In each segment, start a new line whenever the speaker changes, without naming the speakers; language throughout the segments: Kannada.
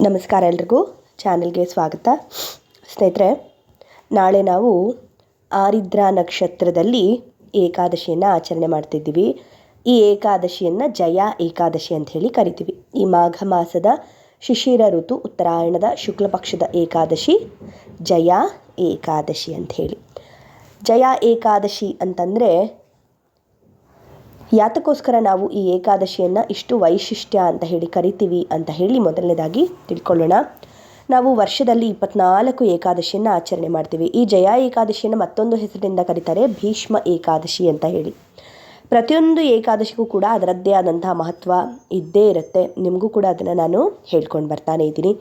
ನಮಸ್ಕಾರ ಎಲ್ರಿಗೂ, ಚಾನಲ್ಗೆ ಸ್ವಾಗತ. ಸ್ನೇಹಿತರೆ, ನಾಳೆ ನಾವು ಆರಿದ್ರ ನಕ್ಷತ್ರದಲ್ಲಿ ಏಕಾದಶಿಯನ್ನು ಆಚರಣೆ ಮಾಡ್ತಿದ್ದೀವಿ. ಈ ಏಕಾದಶಿಯನ್ನು ಜಯ ಏಕಾದಶಿ ಅಂತ ಹೇಳಿ ಕರಿತೀವಿ. ಈ ಮಾಘ ಮಾಸದ ಶಿಶಿರ ಋತು ಉತ್ತರಾಯಣದ ಶುಕ್ಲ ಪಕ್ಷದ ಏಕಾದಶಿ ಜಯ ಏಕಾದಶಿ ಅಂತ ಹೇಳಿ. ಜಯ ಏಕಾದಶಿ ಅಂತಂದರೆ ಯಾತಕ್ಕೋಸ್ಕರ ನಾವು ಈ ಏಕಾದಶಿಯನ್ನು ಇಷ್ಟು ವೈಶಿಷ್ಟ್ಯ ಅಂತ ಹೇಳಿ ಕರಿತೀವಿ ಅಂತ ಹೇಳಿ ಮೊದಲನೇದಾಗಿ ತಿಳ್ಕೊಳ್ಳೋಣ. ನಾವು ವರ್ಷದಲ್ಲಿ 24 ಏಕಾದಶಿಯನ್ನು ಆಚರಣೆ ಮಾಡ್ತೀವಿ. ಈ ಜಯ ಏಕಾದಶಿಯನ್ನು ಮತ್ತೊಂದು ಹೆಸರಿನಿಂದ ಕರೀತಾರೆ ಭೀಷ್ಮ ಏಕಾದಶಿ ಅಂತ ಹೇಳಿ. ಪ್ರತಿಯೊಂದು ಏಕಾದಶಿಗೂ ಕೂಡ ಅದರದ್ದೇ ಆದಂತಹ ಮಹತ್ವ ಇದ್ದೇ ಇರುತ್ತೆ. ನಿಮಗೂ ಕೂಡ ಅದನ್ನು ನಾನು ಹೇಳ್ಕೊಂಡು ಬರ್ತಾನೆ ಇದ್ದೀನಿ.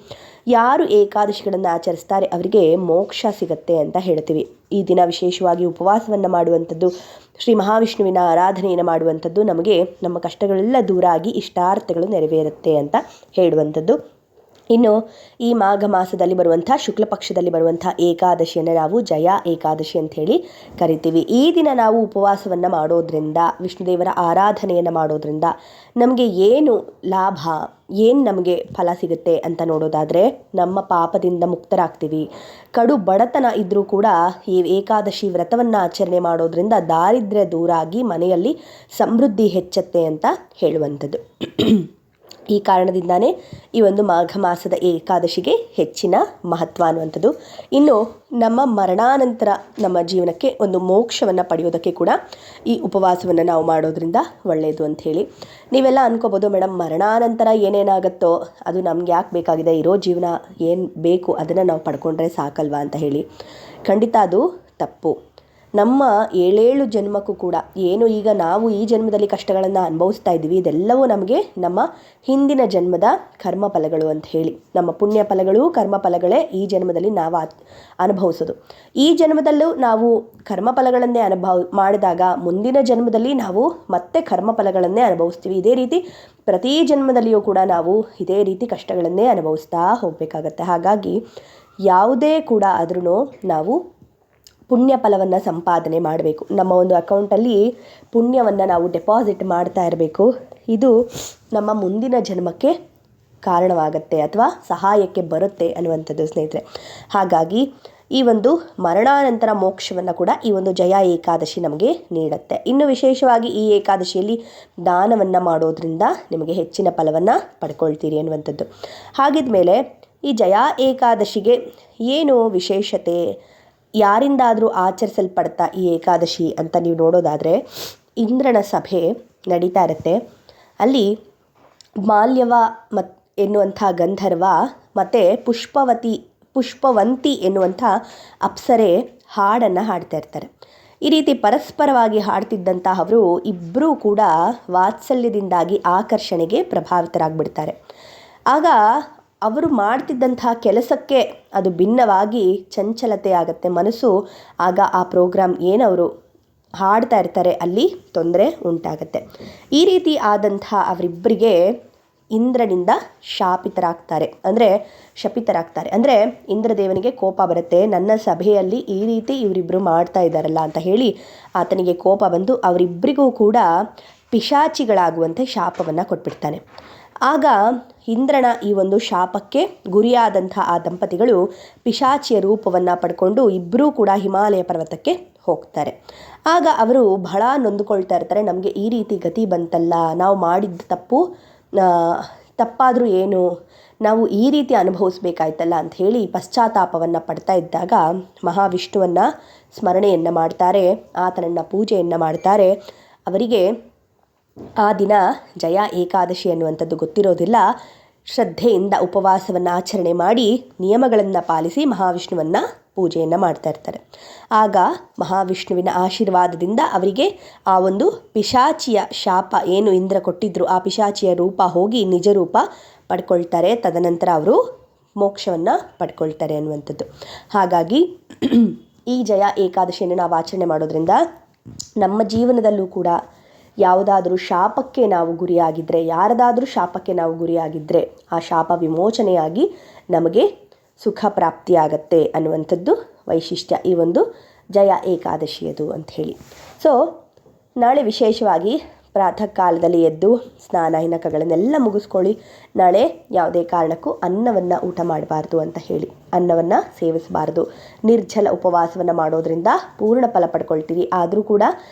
ಯಾರು ಏಕಾದಶಿಗಳನ್ನು ಆಚರಿಸ್ತಾರೆ ಅವರಿಗೆ ಮೋಕ್ಷ ಸಿಗುತ್ತೆ ಅಂತ ಹೇಳ್ತೀವಿ. ಈ ದಿನ ವಿಶೇಷವಾಗಿ ಉಪವಾಸವನ್ನು ಮಾಡುವಂಥದ್ದು, ಶ್ರೀ ಮಹಾವಿಷ್ಣುವಿನ ಆರಾಧನೆಯನ್ನು ಮಾಡುವಂಥದ್ದು ನಮಗೆ ನಮ್ಮ ಕಷ್ಟಗಳೆಲ್ಲ ದೂರ ಆಗಿ ಇಷ್ಟಾರ್ಥಗಳು ನೆರವೇರುತ್ತೆ ಅಂತ ಹೇಳುವಂಥದ್ದು. ಇನ್ನು ಈ ಮಾಘ ಮಾಸದಲ್ಲಿ ಬರುವಂಥ ಶುಕ್ಲ ಪಕ್ಷದಲ್ಲಿ ಬರುವಂಥ ಏಕಾದಶಿಯನ್ನು ನಾವು ಜಯ ಏಕಾದಶಿ ಅಂತ ಹೇಳಿ ಕರಿತೀವಿ. ಈ ದಿನ ನಾವು ಉಪವಾಸವನ್ನು ಮಾಡೋದ್ರಿಂದ, ವಿಷ್ಣುದೇವರ ಆರಾಧನೆಯನ್ನು ಮಾಡೋದ್ರಿಂದ ನಮಗೆ ಏನು ಲಾಭ, ಏನು ನಮಗೆ ಫಲ ಸಿಗುತ್ತೆ ಅಂತ ನೋಡೋದಾದರೆ, ನಮ್ಮ ಪಾಪದಿಂದ ಮುಕ್ತರಾಗ್ತೀವಿ. ಕಡು ಬಡತನ ಇದ್ದರೂ ಕೂಡ ಈ ಏಕಾದಶಿ ವ್ರತವನ್ನು ಆಚರಣೆ ಮಾಡೋದ್ರಿಂದ ದಾರಿದ್ರ್ಯ ದೂರ ಆಗಿ ಮನೆಯಲ್ಲಿ ಸಮೃದ್ಧಿ ಹೆಚ್ಚುತ್ತೆ ಅಂತ ಹೇಳುವಂಥದ್ದು. ಈ ಕಾರಣದಿಂದಾನೇ ಈ ಒಂದು ಮಾಘ ಮಾಸದ ಏಕಾದಶಿಗೆ ಹೆಚ್ಚಿನ ಮಹತ್ವ ಅನ್ನುವಂಥದ್ದು. ಇನ್ನು ನಮ್ಮ ಮರಣಾನಂತರ ನಮ್ಮ ಜೀವನಕ್ಕೆ ಒಂದು ಮೋಕ್ಷವನ್ನು ಪಡೆಯೋದಕ್ಕೆ ಕೂಡ ಈ ಉಪವಾಸವನ್ನು ನಾವು ಮಾಡೋದ್ರಿಂದ ಒಳ್ಳೆಯದು ಅಂಥೇಳಿ. ನೀವೆಲ್ಲ ಅನ್ಕೋಬೋದು, ಮೇಡಮ್ ಮರಣಾನಂತರ ಏನೇನಾಗುತ್ತೋ ಅದು ನಮ್ಗೆ ಯಾಕೆ ಬೇಕಾಗಿದೆ, ಇರೋ ಜೀವನ ಏನು ಬೇಕು ಅದನ್ನು ನಾವು ಪಡ್ಕೊಂಡ್ರೆ ಸಾಕಲ್ವಾ ಅಂತ ಹೇಳಿ. ಖಂಡಿತ ಅದು ತಪ್ಪು. ನಮ್ಮ 7 ಜನ್ಮಕ್ಕೂ ಕೂಡ ಏನು ಈಗ ನಾವು ಈ ಜನ್ಮದಲ್ಲಿ ಕಷ್ಟಗಳನ್ನು ಅನುಭವಿಸ್ತಾ ಇದ್ದೀವಿ, ಇದೆಲ್ಲವೂ ನಮಗೆ ನಮ್ಮ ಹಿಂದಿನ ಜನ್ಮದ ಕರ್ಮ ಫಲಗಳು ಅಂತ ಹೇಳಿ. ನಮ್ಮ ಪುಣ್ಯ ಫಲಗಳು ಕರ್ಮ ಫಲಗಳೇ ಈ ಜನ್ಮದಲ್ಲಿ ನಾವು ಅನುಭವಿಸೋದು. ಈ ಜನ್ಮದಲ್ಲೂ ನಾವು ಕರ್ಮ ಫಲಗಳನ್ನೇ ಮಾಡಿದಾಗ ಮುಂದಿನ ಜನ್ಮದಲ್ಲಿ ನಾವು ಮತ್ತೆ ಕರ್ಮ ಫಲಗಳನ್ನೇ ಅನುಭವಿಸ್ತೀವಿ. ಇದೇ ರೀತಿ ಪ್ರತಿ ಜನ್ಮದಲ್ಲಿಯೂ ಕೂಡ ನಾವು ಇದೇ ರೀತಿ ಕಷ್ಟಗಳನ್ನೇ ಅನುಭವಿಸ್ತಾ ಹೋಗಬೇಕಾಗತ್ತೆ. ಹಾಗಾಗಿ ಯಾವುದೇ ಕೂಡ ಆದ್ರೂ ನಾವು ಪುಣ್ಯ ಫಲವನ್ನು ಸಂಪಾದನೆ ಮಾಡಬೇಕು. ನಮ್ಮ ಒಂದು ಅಕೌಂಟಲ್ಲಿ ಪುಣ್ಯವನ್ನು ನಾವು ಡೆಪಾಸಿಟ್ ಮಾಡ್ತಾ ಇರಬೇಕು. ಇದು ನಮ್ಮ ಮುಂದಿನ ಜನ್ಮಕ್ಕೆ ಕಾರಣವಾಗುತ್ತೆ ಅಥವಾ ಸಹಾಯಕ್ಕೆ ಬರುತ್ತೆ ಅನ್ನುವಂಥದ್ದು ಸ್ನೇಹಿತರೆ. ಹಾಗಾಗಿ ಈ ಒಂದು ಮರಣಾನಂತರ ಮೋಕ್ಷವನ್ನು ಕೂಡ ಈ ಒಂದು ಜಯ ಏಕಾದಶಿ ನಮಗೆ ನೀಡುತ್ತೆ. ಇನ್ನು ವಿಶೇಷವಾಗಿ ಈ ಏಕಾದಶಿಯಲ್ಲಿ ದಾನವನ್ನು ಮಾಡೋದ್ರಿಂದ ನಿಮಗೆ ಹೆಚ್ಚಿನ ಫಲವನ್ನು ಪಡ್ಕೊಳ್ತೀರಿ ಅನ್ನುವಂಥದ್ದು. ಹಾಗಿದ್ಮೇಲೆ ಈ ಜಯ ಏಕಾದಶಿಗೆ ಏನು ವಿಶೇಷತೆ, ಯಾರಿಂದಾದರೂ ಆಚರಿಸಲ್ಪಡ್ತಾ ಈ ಏಕಾದಶಿ ಅಂತ ನೀವು ನೋಡೋದಾದರೆ, ಇಂದ್ರನ ಸಭೆ ನಡೀತಾ ಇರುತ್ತೆ. ಅಲ್ಲಿ ಮಾಲ್ಯವ ಎನ್ನುವಂಥ ಗಂಧರ್ವ ಮತ್ತು ಪುಷ್ಪವಂತಿ ಎನ್ನುವಂಥ ಅಪ್ಸರೆ ಹಾಡನ್ನು ಹಾಡ್ತಾ ಇರ್ತಾರೆ. ಈ ರೀತಿ ಪರಸ್ಪರವಾಗಿ ಹಾಡ್ತಿದ್ದಂತಹವರು ಇಬ್ಬರೂ ಕೂಡ ವಾತ್ಸಲ್ಯದಿಂದಾಗಿ ಆಕರ್ಷಣೆಗೆ ಪ್ರಭಾವಿತರಾಗ್ಬಿಡ್ತಾರೆ. ಆಗ ಅವರು ಮಾಡ್ತಿದ್ದಂತಹ ಕೆಲಸಕ್ಕೆ ಅದು ಭಿನ್ನವಾಗಿ ಚಂಚಲತೆ ಆಗುತ್ತೆ ಮನಸ್ಸು. ಆಗ ಆ ಪ್ರೋಗ್ರಾಮ್ ಏನವರು ಹಾಡ್ತಾ ಇರ್ತಾರೆ ಅಲ್ಲಿ ತೊಂದರೆ ಉಂಟಾಗತ್ತೆ. ಈ ರೀತಿ ಆದಂತಹ ಅವರಿಬ್ಬರಿಗೆ ಇಂದ್ರನಿಂದ ಶಪಿತರಾಗ್ತಾರೆ. ಅಂದರೆ ಇಂದ್ರದೇವನಿಗೆ ಕೋಪ ಬರುತ್ತೆ. ನನ್ನ ಸಭೆಯಲ್ಲಿ ಈ ರೀತಿ ಇವರಿಬ್ಬರು ಮಾಡ್ತಾ ಇದ್ದಾರಲ್ಲ ಅಂತ ಹೇಳಿ ಆತನಿಗೆ ಕೋಪ ಬಂದು ಅವರಿಬ್ಬರಿಗೂ ಕೂಡ ಪಿಶಾಚಿಗಳಾಗುವಂತೆ ಶಾಪವನ್ನು ಕೊಟ್ಬಿಡ್ತಾನೆ. ಆಗ ಇಂದ್ರನ ಈ ಒಂದು ಶಾಪಕ್ಕೆ ಗುರಿಯಾದಂಥ ಆ ದಂಪತಿಗಳು ಪಿಶಾಚಿಯ ರೂಪವನ್ನು ಪಡ್ಕೊಂಡು ಇಬ್ಬರೂ ಕೂಡ ಹಿಮಾಲಯ ಪರ್ವತಕ್ಕೆ ಹೋಗ್ತಾರೆ. ಆಗ ಅವರು ಬಹಳ ನೊಂದುಕೊಳ್ತಾ ಇರ್ತಾರೆ. ನಮಗೆ ಈ ರೀತಿ ಗತಿ ಬಂತಲ್ಲ, ನಾವು ಮಾಡಿದ್ದ ತಪ್ಪಾದರೂ ಏನು, ನಾವು ಈ ರೀತಿ ಅನುಭವಿಸ್ಬೇಕಾಯ್ತಲ್ಲ ಅಂತ ಹೇಳಿ ಪಶ್ಚಾತ್ತಾಪವನ್ನು ಪಡ್ತಾ ಇದ್ದಾಗ ಮಹಾವಿಷ್ಣುವನ್ನು ಸ್ಮರಣೆಯನ್ನು ಮಾಡ್ತಾರೆ, ಆತನನ್ನು ಪೂಜೆಯನ್ನು ಮಾಡ್ತಾರೆ. ಅವರಿಗೆ ಆ ದಿನ ಜಯ ಏಕಾದಶಿ ಅನ್ನುವಂಥದ್ದು ಗೊತ್ತಿರೋದಿಲ್ಲ. ಶ್ರದ್ಧೆಯಿಂದ ಉಪವಾಸವನ್ನು ಆಚರಣೆ ಮಾಡಿ ನಿಯಮಗಳನ್ನು ಪಾಲಿಸಿ ಮಹಾವಿಷ್ಣುವನ್ನು ಪೂಜೆಯನ್ನು ಮಾಡ್ತಾ ಇರ್ತಾರೆ. ಆಗ ಮಹಾವಿಷ್ಣುವಿನ ಆಶೀರ್ವಾದದಿಂದ ಅವರಿಗೆ ಆ ಒಂದು ಪಿಶಾಚಿಯ ಶಾಪ ಏನು ಇಂದ್ರ ಕೊಟ್ಟಿದ್ರು ಆ ಪಿಶಾಚಿಯ ರೂಪ ಹೋಗಿ ನಿಜ ರೂಪ ಪಡ್ಕೊಳ್ತಾರೆ. ತದನಂತರ ಅವರು ಮೋಕ್ಷವನ್ನು ಪಡ್ಕೊಳ್ತಾರೆ ಅನ್ನುವಂಥದ್ದು. ಹಾಗಾಗಿ ಈ ಜಯ ಏಕಾದಶಿಯನ್ನು ನಾವು ಆಚರಣೆ ಮಾಡೋದ್ರಿಂದ ನಮ್ಮ ಜೀವನದಲ್ಲೂ ಕೂಡ ಯಾವುದಾದ್ರೂ ಶಾಪಕ್ಕೆ ನಾವು ಗುರಿಯಾಗಿದ್ದರೆ, ಯಾರದಾದ್ರೂ ಶಾಪಕ್ಕೆ ನಾವು ಗುರಿಯಾಗಿದ್ದರೆ ಆ ಶಾಪ ವಿಮೋಚನೆಯಾಗಿ ನಮಗೆ ಸುಖ ಪ್ರಾಪ್ತಿಯಾಗತ್ತೆ ಅನ್ನುವಂಥದ್ದು ವೈಶಿಷ್ಟ್ಯ ಈ ಒಂದು ಜಯ ಏಕಾದಶಿಯದು ಅಂಥೇಳಿ. ಸೊ ನಾಳೆ ವಿಶೇಷವಾಗಿ ಪ್ರಾತಃ ಕಾಲದಲ್ಲಿ ಎದ್ದು ಸ್ನಾನ ಹಿನಕಗಳನ್ನೆಲ್ಲ ಮುಗಿಸ್ಕೊಳ್ಳಿ. ನಾಳೆ ಯಾವುದೇ ಕಾರಣಕ್ಕೂ ಅನ್ನವನ್ನು ಊಟ ಮಾಡಬಾರ್ದು ಅಂತ ಹೇಳಿ, ಅನ್ನವನ್ನು ಸೇವಿಸಬಾರ್ದು. ನಿರ್ಜಲ ಉಪವಾಸವನ್ನು ಮಾಡೋದ್ರಿಂದ ಪೂರ್ಣ ಫಲ ಪಡ್ಕೊಳ್ತೀರಿ. ಆದರೂ ಕೂಡ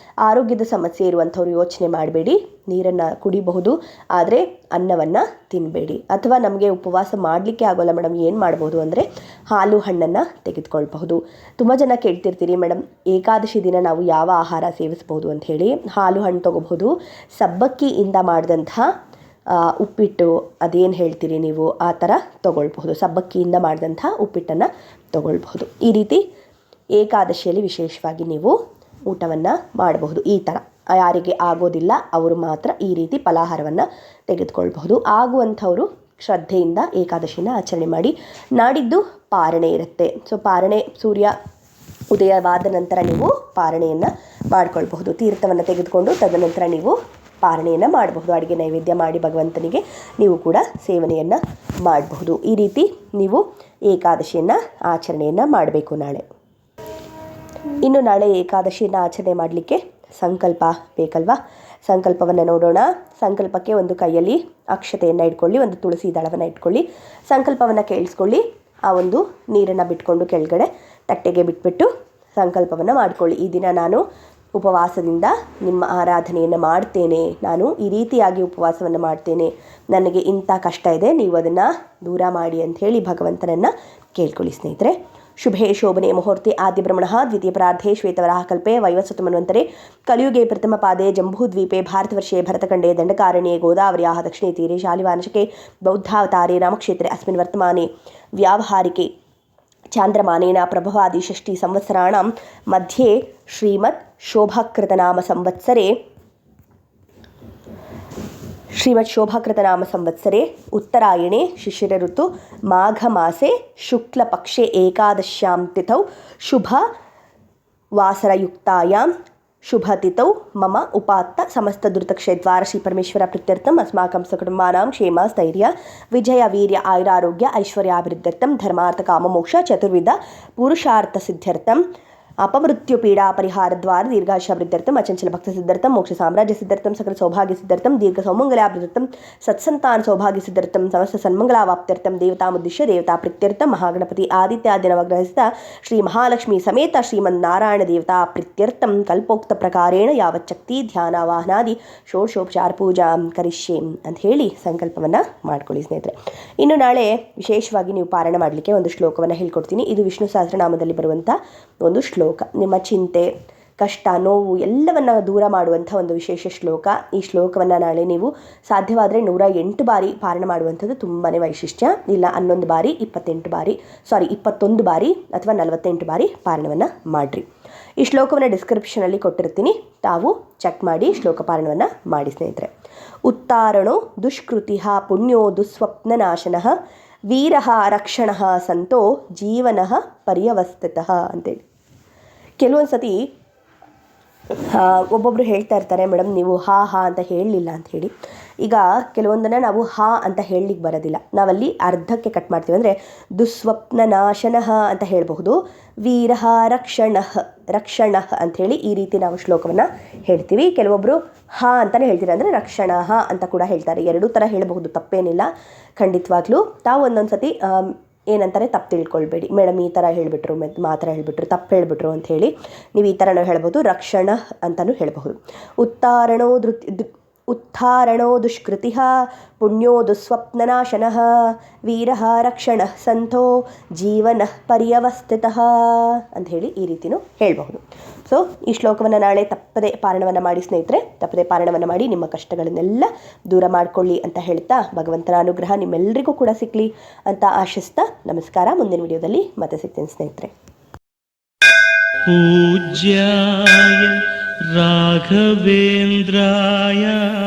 ಆರೋಗ್ಯದ ಸಮಸ್ಯೆ ಇರುವಂಥವ್ರು ಯೋಚನೆ ಮಾಡಬೇಡಿ, ನೀರನ್ನು ಕುಡಿಬಹುದು, ಆದರೆ ಅನ್ನವನ್ನು ತಿನ್ನಬೇಡಿ. ಅಥವಾ ನಮಗೆ ಉಪವಾಸ ಮಾಡಲಿಕ್ಕೆ ಆಗೋಲ್ಲ ಮೇಡಮ್, ಏನು ಮಾಡ್ಬೋದು ಅಂದರೆ ಹಾಲು ಹಣ್ಣನ್ನು ತೆಗೆದುಕೊಳ್ಬಹುದು. ತುಂಬ ಜನ ಕೇಳ್ತಿರ್ತೀರಿ ಮೇಡಮ್, ಏಕಾದಶಿ ದಿನ ನಾವು ಯಾವ ಆಹಾರ ಸೇವಿಸ್ಬೋದು ಅಂತ ಹೇಳಿ. ಹಾಲು ಹಣ್ಣು ತೊಗೋಬಹುದು, ಸಬ್ಬಕ್ಕಿಯಿಂದ ಮಾಡಿದಂಥ ಉಪ್ಪಿಟ್ಟು, ಅದೇನು ಹೇಳ್ತೀರಿ ನೀವು, ಆ ಥರ ತೊಗೊಳ್ಬಹುದು. ಸಬ್ಬಕ್ಕಿಯಿಂದ ಮಾಡಿದಂಥ ಉಪ್ಪಿಟ್ಟನ್ನು ತೊಗೊಳ್ಬಹುದು. ಈ ರೀತಿ ಏಕಾದಶಿಯಲ್ಲಿ ವಿಶೇಷವಾಗಿ ನೀವು ಊಟವನ್ನು ಮಾಡಬಹುದು. ಈ ಥರ ಯಾರಿಗೆ ಆಗೋದಿಲ್ಲ ಅವರು ಮಾತ್ರ ಈ ರೀತಿ ಫಲಾಹಾರವನ್ನು ತೆಗೆದುಕೊಳ್ಬಹುದು. ಆಗುವಂಥವರು ಶ್ರದ್ಧೆಯಿಂದ ಏಕಾದಶಿನ ಆಚರಣೆ ಮಾಡಿ. ನಾಡಿದ್ದು ಪಾರಣೆ ಇರುತ್ತೆ. ಸೊ ಪಾರಣೆ ಸೂರ್ಯ ಉದಯವಾದ ನಂತರ ನೀವು ಪಾರಣೆಯನ್ನು ಮಾಡ್ಕೊಳ್ಬಹುದು. ತೀರ್ಥವನ್ನು ತೆಗೆದುಕೊಂಡು ತದನಂತರ ನೀವು ಪಾರಣೆಯನ್ನು ಮಾಡಬಹುದು. ಅಡುಗೆ ನೈವೇದ್ಯ ಮಾಡಿ ಭಗವಂತನಿಗೆ ನೀವು ಕೂಡ ಸೇವನೆಯನ್ನು ಮಾಡಬಹುದು. ಈ ರೀತಿ ನೀವು ಏಕಾದಶಿಯನ್ನು ಆಚರಣೆಯನ್ನು ಮಾಡಬೇಕು ನಾಳೆ. ಇನ್ನು ನಾಳೆ ಏಕಾದಶಿಯನ್ನು ಆಚರಣೆ ಮಾಡಲಿಕ್ಕೆ ಸಂಕಲ್ಪ ಬೇಕಲ್ವಾ? ಸಂಕಲ್ಪವನ್ನು ನೋಡೋಣ. ಸಂಕಲ್ಪಕ್ಕೆ ಒಂದು ಕೈಯಲ್ಲಿ ಅಕ್ಷತೆಯನ್ನು ಇಟ್ಕೊಳ್ಳಿ, ಒಂದು ತುಳಸಿ ದಳವನ್ನು ಇಟ್ಕೊಳ್ಳಿ, ಸಂಕಲ್ಪವನ್ನು ಕೇಳಿಸ್ಕೊಳ್ಳಿ. ಆ ಒಂದು ನೀರನ್ನು ಬಿಟ್ಕೊಂಡು ಕೆಳಗಡೆ ತಟ್ಟೆಗೆ ಬಿಟ್ಬಿಟ್ಟು ಸಂಕಲ್ಪವನ್ನು ಮಾಡಿಕೊಳ್ಳಿ. ಈ ದಿನ ನಾನು ಉಪವಾಸದಿಂದ ನಿಮ್ಮ ಆರಾಧನೆಯನ್ನು ಮಾಡ್ತೇನೆ, ನಾನು ಈ ರೀತಿಯಾಗಿ ಉಪವಾಸವನ್ನು ಮಾಡ್ತೇನೆ, ನನಗೆ ಇಂಥ ಕಷ್ಟ ಇದೆ, ನೀವು ಅದನ್ನು ದೂರ ಮಾಡಿ ಅಂತ ಹೇಳಿ ಭಗವಂತನನ್ನು ಕೇಳ್ಕೊಳ್ಳಿ ಸ್ನೇಹಿತರೆ. ಶುಭೇ ಶೋಭನೆ ಮುಹೂರ್ತೆ ಆದ್ಯ ಬ್ರಹ್ಮಣಃ ದ್ವಿತೀಯ ಪ್ರಾರ್ಧೆ ಶ್ವೇತವರಾಹ ಕಲ್ಪೆ ವೈವಸ್ವತ ಮನ್ವಂತರೆ ಕಲಿಯುಗೆ ಪ್ರಥಮ ಪಾದೆ ಜಂಬೂದ್ವೀಪೆ ಭಾರತವರ್ಷೆ ಭರತಖಂಡೇ ದಂಡಕಾರಣ್ಯೆ ಗೋದಾವರ್ಯಾಃ ದಕ್ಷಿಣೆ ತೀರೆ ಶಾಲಿವಾನಶಕೆ ಬೌದ್ಧಾವತಾರೆ ರಾಮಕ್ಷೇತ್ರೆ ಅಸ್ಮಿನ್ ವರ್ತಮಾನೆ ವ್ಯಾವಹಾರಿಕೆ ಚಾಂದ್ರಮಾನೇನ ಪ್ರಭವಾದಿ ಷಷ್ಠಿ ಸಂವತ್ಸರಾಣಾಂ ಮಧ್ಯೆ ಶ್ರೀಮತ್ ಶೋಭಾಕೃತನಾಮ ಸಂವತ್ಸರೆ ಉತ್ತರಾಯಣೆ ಶಿಶಿರ ಋತು ಮಾಘ ಮಾಸೆ ಶುಕ್ಲ ಪಕ್ಷೆ ಏಕಾದಶ್ಯಾಂ ತಿಥೌ ಶುಭ ವಾಸರಯುಕ್ತಾಯಾಂ ಶುಭ ತಿಥೌ ಮಮ ಉಪಾತ್ತ ಸಮಸ್ತ ದುರಿತಕ್ಷೇದ್ವಾರ ಶ್ರೀ ಪರಮೇಶ್ವರ ಪ್ರೀತ್ಯರ್ಥಂ ಅಸ್ಮಾಕಂ ಸಕುಟುಂಬಾನಾಂ ಕ್ಷೇಮ ಸ್ಥೈರ್ಯ ವಿಜಯ ವೀರ್ಯ ಆಯುರಾರೋಗ್ಯ ಐಶ್ವರ್ಯಾಭಿವೃದ್ಧ್ಯರ್ಥಂ ಧರ್ಮಾರ್ಥ ಕಾಮ ಮೋಕ್ಷ ಚತುರ್ವಿಧ ಪುರುಷಾರ್ಥ ಸಿದ್ಧ್ಯರ್ಥಂ अपमृत्यु पीड़ा परिहार द्वार दीर्घायुष्याभिवृद्ध्यर्थम अचंचल भक्त सिद्ध्यर्थम मोक्ष साम्राज्य सिद्ध्यर्थम सकल सौभाग्य सिद्ध्यर्थम दीर्घ सौमंगलाभिवृद्ध्यर्थम सत्संतान सौभाग्य सिद्ध्यर्थम समस्त सन्मंगलावाप्त्यर्थम देवतामुद्दिश्य देवता प्रीत्यर्थम महागणपति आदित्यादि नवग्रहस्थ श्री महालक्ष्मी समेत श्रीमन्नारायण देवता प्रीत्यर्थम कल्पोक्त प्रकारेण यावच्छक्ति ध्यानवाहनादि षोडशोपचार पूजा करिष्ये ಅಂತ ಹೇಳಿ ಸಂಕಲ್ಪವನ್ನು ಮಾಡ್ಕೊಳ್ಳಿ ಸ್ನೇಹಿತರೆ. ಇನ್ನು ನಾಳೆ ವಿಶೇಷವಾಗಿ ನೀವು ಪಾರಾಯಣ ಮಾಡಲಿಕ್ಕೆ ಒಂದು ಶ್ಲೋಕವನ್ನು ಹೇಳ್ಕೊಡ್ತೀನಿ. ಇದು ವಿಷ್ಣು ಸಹಸ್ರನಾಮದಲ್ಲಿ ಬರುವಂಥ ಒಂದು ಶ್ಲೋಕ. ನಿಮ್ಮ ಚಿಂತೆ, ಕಷ್ಟ, ನೋವು ಎಲ್ಲವನ್ನು ದೂರ ಮಾಡುವಂಥ ಒಂದು ವಿಶೇಷ ಶ್ಲೋಕ. ಈ ಶ್ಲೋಕವನ್ನು ನಾಳೆ ನೀವು ಸಾಧ್ಯವಾದರೆ 108 ಬಾರಿ ಪಾರಾಯಣ ಮಾಡುವಂಥದ್ದು ತುಂಬಾ ವೈಶಿಷ್ಟ್ಯ. ಇಲ್ಲ 11 ಬಾರಿ 21 ಬಾರಿ ಅಥವಾ 48 ಬಾರಿ ಪಾರಾಯಣವನ್ನು ಮಾಡಿರಿ. ಈ ಶ್ಲೋಕವನ್ನು ಡಿಸ್ಕ್ರಿಪ್ಷನಲ್ಲಿ ಕೊಟ್ಟಿರ್ತೀನಿ, ತಾವು ಚೆಕ್ ಮಾಡಿ ಶ್ಲೋಕ ಪಾರಾಯಣವನ್ನು ಮಾಡಿ ಸ್ನೇಹಿತರೆ. ಉತ್ತಾರಣೋ ದುಷ್ಕೃತಿಃ ಪುಣ್ಯೋ ದುಸ್ವಪ್ನನಾಶನಃ ವೀರಃ ರಕ್ಷಣಃ ಸಂತೋ ಜೀವನಃ ಪರ್ಯವಸ್ಥಿತಃ ಅಂತೇಳಿ. ಕೆಲವೊಂದು ಸತಿ ಒಬ್ಬೊಬ್ಬರು ಹೇಳ್ತಾ ಇರ್ತಾರೆ, ಮೇಡಮ್ ನೀವು ಹಾ ಅಂತ ಹೇಳಲಿಲ್ಲ ಅಂತ ಹೇಳಿ. ಈಗ ಕೆಲವೊಂದನ್ನು ನಾವು ಹಾ ಅಂತ ಹೇಳಲಿಕ್ಕೆ ಬರೋದಿಲ್ಲ, ನಾವಲ್ಲಿ ಅರ್ಧಕ್ಕೆ ಕಟ್ ಮಾಡ್ತೀವಿ. ಅಂದರೆ ದುಸ್ವಪ್ನ ನಾಶನಃ ಅಂತ ಹೇಳಬಹುದು, ವೀರಃ ರಕ್ಷಣಃ ಅಂಥೇಳಿ ಈ ರೀತಿ ನಾವು ಶ್ಲೋಕವನ್ನು ಹೇಳ್ತೀವಿ. ಕೆಲವೊಬ್ಬರು ಹಾ ಅಂತಲೇ ಹೇಳ್ತೀರ, ಅಂದರೆ ರಕ್ಷಣಃ ಅಂತ ಕೂಡ ಹೇಳ್ತಾರೆ. ಎರಡೂ ಥರ ಹೇಳಬಹುದು, ತಪ್ಪೇನಿಲ್ಲ. ಖಂಡಿತವಾಗ್ಲೂ ತಾವು ಒಂದೊಂದು ಸತಿ ಏನಂತಾರೆ ತಪ್ಪು ತಿಳ್ಕೊಳ್ಬೇಡಿ, ಮೇಡಮ್ ಈ ಥರ ಹೇಳಿಬಿಟ್ರು, ಮಾತ್ರ ಹೇಳಿಬಿಟ್ರು, ತಪ್ಪು ಹೇಳಿಬಿಟ್ರು ಅಂಥೇಳಿ ನೀವು ಈ ಥರನೂ ಹೇಳ್ಬೋದು, ರಕ್ಷಣ ಅಂತಲೂ ಹೇಳಬಹುದು. ಉತ್ಥಾರಣೋ ದುಷ್ಕೃತಿಃ ಪುಣ್ಯೋ ದುಸ್ವಪ್ನನಾಶನಃ ವೀರಃ ರಕ್ಷಣಃ ಸಂತೋ ಜೀವನಃ ಪರ್ಯವಸ್ಥಿತಃ ಅಂಥೇಳಿ ಈ ರೀತಿಯೂ ಹೇಳಬಹುದು. ಸೊ ಈ ಶ್ಲೋಕವನ್ನು ನಾಳೆ ತಪ್ಪದೆ ಪಾರಾಯಣವನ್ನು ಮಾಡಿ ಸ್ನೇಹಿತರೆ, ತಪ್ಪದೆ ಪಾರಾಯಣವನ್ನು ಮಾಡಿ ನಿಮ್ಮ ಕಷ್ಟಗಳನ್ನೆಲ್ಲ ದೂರ ಮಾಡಿಕೊಳ್ಳಿ ಅಂತ ಹೇಳ್ತಾ ಭಗವಂತನ ಅನುಗ್ರಹ ನಿಮ್ಮೆಲ್ಲರಿಗೂ ಕೂಡ ಸಿಕ್ಕಲಿ ಅಂತ ಆಶಿಸ್ತಾ ನಮಸ್ಕಾರ. ಮುಂದಿನ ವಿಡಿಯೋದಲ್ಲಿ ಮತ್ತೆ ಸಿಗ್ತೀನಿ ಸ್ನೇಹಿತರೆ.
ಪೂಜ್ಯಾಯ ರಾಘವೇಂದ್ರಾಯ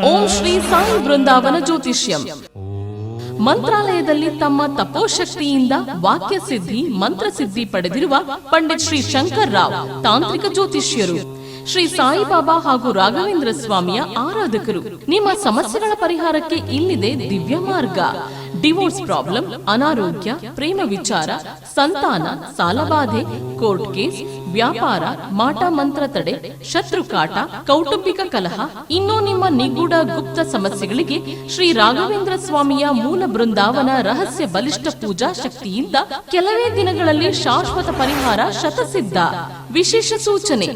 ಓಂ ಶ್ರೀ ಸಾಯಿ ಬೃಂದಾವನ ಜ್ಯೋತಿಷ್ಯಂ. ಮಂತ್ರಾಲಯದಲ್ಲಿ ತಮ್ಮ ತಪೋಶಕ್ತಿಯಿಂದ ವಾಕ್ಯ ಸಿದ್ಧಿ ಮಂತ್ರ ಸಿದ್ಧಿ ಪಡೆದಿರುವ ಪಂಡಿತ್ ಶ್ರೀ ಶಂಕರ್ ರಾವ್ ತಾಂತ್ರಿಕ ಜ್ಯೋತಿಷ್ಯರು, ಶ್ರೀ ಸಾಯಿಬಾಬಾ ಹಾಗೂ ರಾಘವೇಂದ್ರ ಸ್ವಾಮಿಯ ಆರಾಧಕರು. ನಿಮ್ಮ ಸಮಸ್ಯೆಗಳ ಪರಿಹಾರಕ್ಕೆ ಇಲ್ಲಿದೆ ದಿವ್ಯ ಮಾರ್ಗ. ಡಿವೋರ್ಸ್ ಪ್ರಾಬ್ಲಮ್, ಅನಾರೋಗ್ಯ, ಪ್ರೇಮ ವಿಚಾರ, ಸಂತಾನ, ಸಾಲಬಾಧೆ, ಕೋರ್ಟ್ ಕೇಸ್, ವ್ಯಾಪಾರ, ಮಾಟ ಮಂತ್ರ ತಡೆ, ಶತ್ರುಕಾಟ, ಕೌಟುಂಬಿಕ ಕಲಹ, ಇನ್ನೂ ನಿಮ್ಮ ನಿಗೂಢ ಗುಪ್ತ ಸಮಸ್ಯೆಗಳಿಗೆ ಶ್ರೀ ರಾಘವೇಂದ್ರ ಸ್ವಾಮಿಯ ಮೂಲ ಬೃಂದಾವನ ರಹಸ್ಯ ಬಲಿಷ್ಠ ಪೂಜಾ ಶಕ್ತಿಯಿಂದ ಕೆಲವೇ ದಿನಗಳಲ್ಲಿ ಶಾಶ್ವತ ಪರಿಹಾರ ಶತಸಿದ್ಧ. ವಿಶೇಷ ಸೂಚನೆ: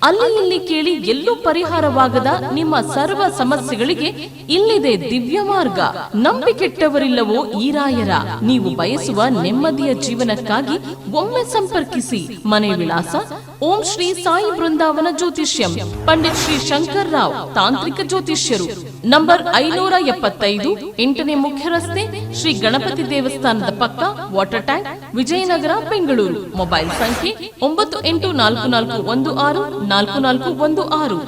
ಅಲ್ಲಿ ಇಲ್ಲಿ ಕೇಳಿ ಎಲ್ಲೂ ಪರಿಹಾರವಾಗದ ನಿಮ್ಮ ಸರ್ವ ಸಮಸ್ಯೆಗಳಿಗೆ ಇಲ್ಲಿದೆ ದಿವ್ಯ ಮಾರ್ಗ. ನಂಬಿಕೆಟ್ಟವರಿಲ್ಲವೋ ಈ ರಾಯರ. ನೀವು ಬಯಸುವ ನೆಮ್ಮದಿಯ ಜೀವನಕ್ಕಾಗಿ ಒಮ್ಮೆ ಸಂಪರ್ಕಿಸಿ. ಮನೆ ವಿಳಾಸ: ಓಂ ಶ್ರೀ ಸಾಯಿ ಬೃಂದಾವನ ಜ್ಯೋತಿಷ್ಯಂ, ಪಂಡಿತ್ ಶ್ರೀ ಶಂಕರ್ ರಾವ್, ತಾಂತ್ರಿಕ ಜ್ಯೋತಿಷ್ಯರು. ನಂಬರ್ 575, 8ನೇ ಮುಖ್ಯ ರಸ್ತೆ, ಶ್ರೀ ಗಣಪತಿ ದೇವಸ್ಥಾನದ ಪಕ್ಕ, water tank, Vijayanagara, Bengaluru. Mobile ಸಂಖ್ಯೆ 9844164416.